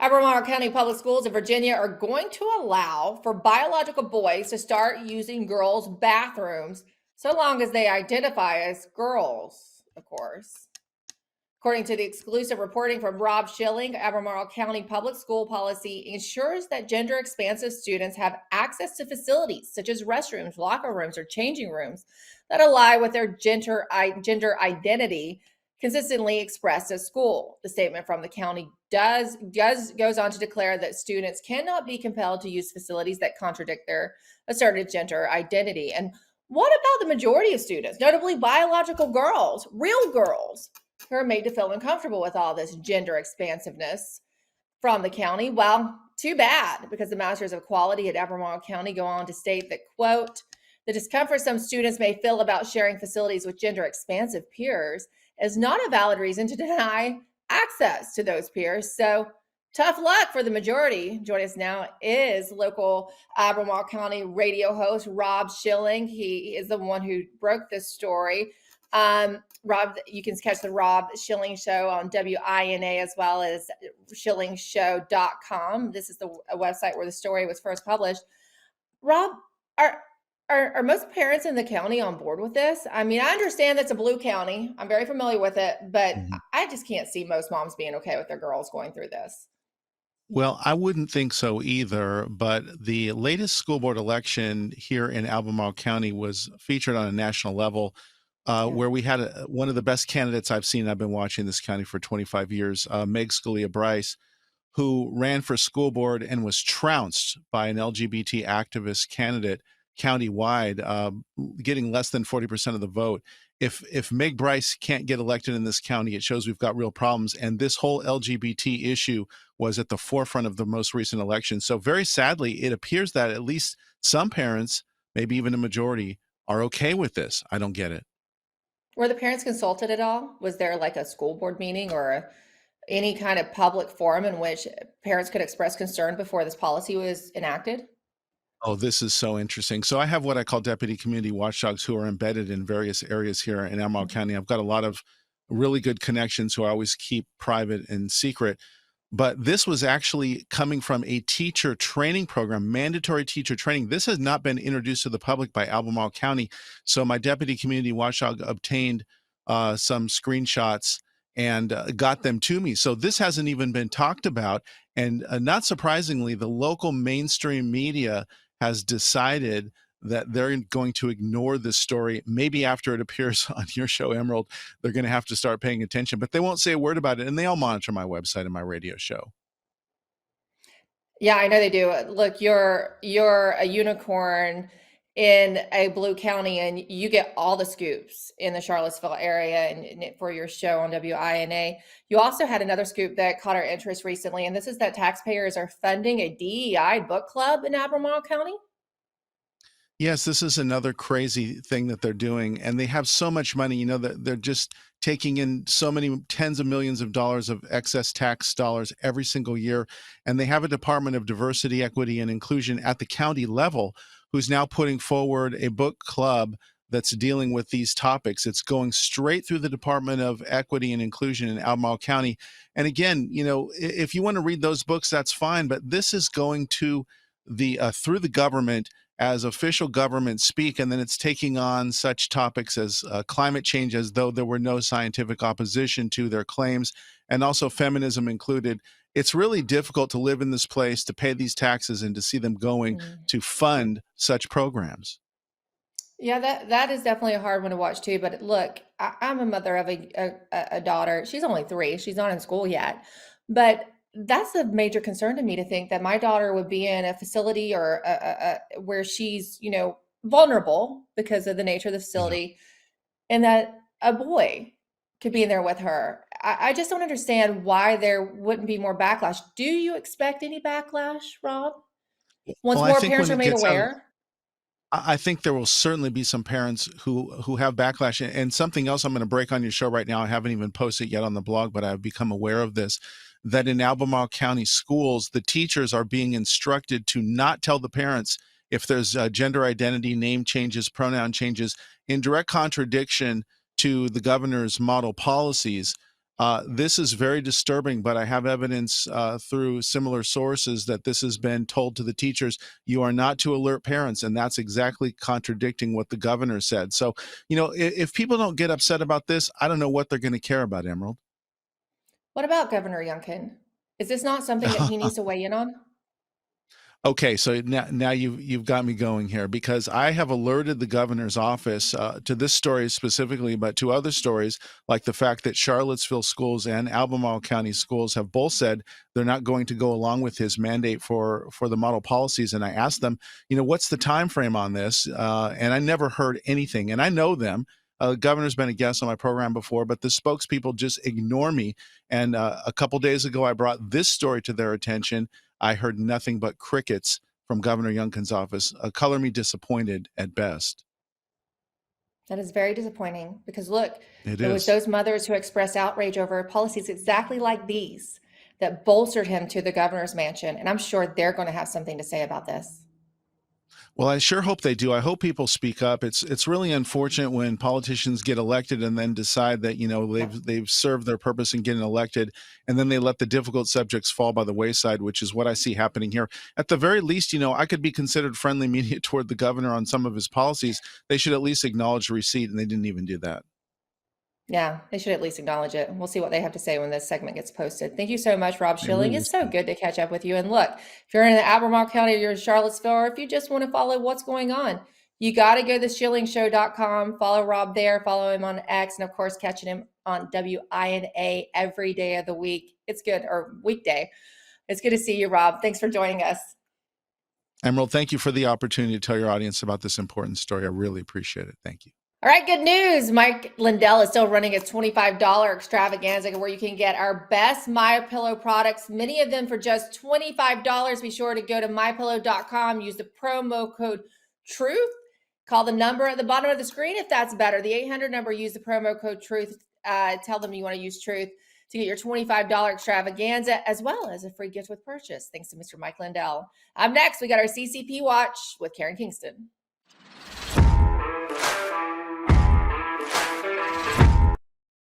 Albemarle County Public Schools in Virginia are going to allow for biological boys to start using girls' bathrooms so long as they identify as girls, of course. According to the exclusive reporting from Rob Schilling, Albemarle County Public School policy ensures that gender expansive students have access to facilities such as restrooms, locker rooms, or changing rooms that align with their gender identity consistently expressed at school. The statement from the county goes on to declare that students cannot be compelled to use facilities that contradict their asserted gender identity. And what about the majority of students, notably biological girls, real girls, who are made to feel uncomfortable with all this gender expansiveness from the county? Well, too bad, because the Masters of Equality at Albemarle County go on to state that, quote, the discomfort some students may feel about sharing facilities with gender expansive peers is not a valid reason to deny access to those peers. So tough luck for the majority. Joining us now is local Albemarle County radio host Rob Schilling. He is the one who broke this story. Rob, you can catch the Rob Schilling Show on WINA as well as shillingshow.com. This is the website where the story was first published. Rob, are most parents in the county on board with this? I mean, I understand that's a blue county. I'm very familiar with it, but I just can't see most moms being okay with their girls going through this. Well, I wouldn't think so either, but the latest school board election here in Albemarle County was featured on a national level, where we had one of the best candidates I've seen. I've been watching this county for 25 years, Meg Scalia Bryce, who ran for school board and was trounced by an LGBT activist candidate countywide, getting less than 40% of the vote. If Meg Bryce can't get elected in this county, it shows we've got real problems. And this whole LGBT issue was at the forefront of the most recent election. So very sadly, it appears that at least some parents, maybe even a majority, are okay with this. I don't get it. Were the parents consulted at all? Was there like a school board meeting or any kind of public forum in which parents could express concern before this policy was enacted? Oh, this is so interesting. So I have what I call deputy community watchdogs who are embedded in various areas here in Albemarle County. I've got a lot of really good connections who I always keep private and secret. But this was actually coming from a teacher training program, mandatory teacher training. This has not been introduced to the public by Albemarle County. So my deputy community watchdog obtained some screenshots and got them to me. So this hasn't even been talked about. And not surprisingly, the local mainstream media has decided that they're going to ignore this story. Maybe after it appears on your show, Emerald, they're going to have to start paying attention, but they won't say a word about it. And they all monitor my website and my radio show. Yeah, I know they do. Look, you're a unicorn in a blue county, and you get all the scoops in the Charlottesville area and for your show on WINA. You also had another scoop that caught our interest recently, and this is that taxpayers are funding a DEI book club in Albemarle County. Yes, this is another crazy thing that they're doing. And they have so much money, you know, that they're just taking in so many tens of millions of dollars of excess tax dollars every single year. And they have a Department of Diversity, Equity, and Inclusion at the county level who's now putting forward a book club that's dealing with these topics. It's going straight through the Department of Equity and Inclusion in Albemarle County. And again, you know, if you want to read those books, that's fine. But this is going to the through the government as official government speak, and then it's taking on such topics as climate change as though there were no scientific opposition to their claims, and also feminism included. It's really difficult to live in this place, to pay these taxes, and to see them going to fund such programs. Yeah, that is definitely a hard one to watch too. But look, I'm a mother of a daughter. She's only 3. She's not in school yet. But that's a major concern to me, to think that my daughter would be in a facility or where she's, you know, vulnerable because of the nature of the facility, and that a boy could be in there with her. I just don't understand why there wouldn't be more backlash. Do you expect any backlash, Rob? Once Well, I more think parents when are it made gets out, aware? I think there will certainly be some parents who have backlash. And something else I'm going to break on your show right now, I haven't even posted yet on the blog, but I've become aware of this, that in Albemarle County schools, the teachers are being instructed to not tell the parents if there's gender identity, name changes, pronoun changes, in direct contradiction to the governor's model policies. This is very disturbing, but I have evidence through similar sources that this has been told to the teachers. You are not to alert parents, and that's exactly contradicting what the governor said. So, if people don't get upset about this, I don't know what they're going to care about, Emerald. What about Governor Youngkin? Is this not something that he needs to weigh in on? Okay, so now you've got me going here, because I have alerted the governor's office to this story specifically, but to other stories like the fact that Charlottesville schools and Albemarle County schools have both said they're not going to go along with his mandate for the model policies. And I asked them, what's the time frame on this? And I never heard anything. And I know them. The governor's been a guest on my program before, but the spokespeople just ignore me. And a couple days ago, I brought this story to their attention. I heard nothing but crickets from Governor Youngkin's office. Color me disappointed at best. That is very disappointing because look, It it was is. those mothers who expressed outrage over policies exactly like these that bolstered him to the governor's mansion. And I'm sure they're going to have something to say about this. Well, I sure hope they do. I hope people speak up. It's really unfortunate when politicians get elected and then decide that they've served their purpose in getting elected, and then they let the difficult subjects fall by the wayside, which is what I see happening here. At the very least, I could be considered friendly media toward the governor on some of his policies. They should at least acknowledge the receipt, and they didn't even do that. Yeah, they should at least acknowledge it. We'll see what they have to say when this segment gets posted. Thank you so much, Rob They Schilling. really It's so should. good to catch up with you. And look, if you're in the Albemarle County or you're in Charlottesville, or if you just want to follow what's going on, you got to go to schillingshow.com, follow Rob there, follow him on X, and of course, catching him on WINA every day of the week. It's good, or weekday. It's good to see you, Rob. Thanks for joining us. Emerald, thank you for the opportunity to tell your audience about this important story. I really appreciate it. Thank you. All right, good news. Mike Lindell is still running his $25 extravaganza where you can get our best MyPillow products, many of them for just $25. Be sure to go to mypillow.com, use the promo code TRUTH. Call the number at the bottom of the screen if that's better. The 800 number, use the promo code TRUTH. Tell them you want to use TRUTH to get your $25 extravaganza as well as a free gift with purchase. Thanks to Mr. Mike Lindell. Up next, we got our CCP Watch with Karen Kingston.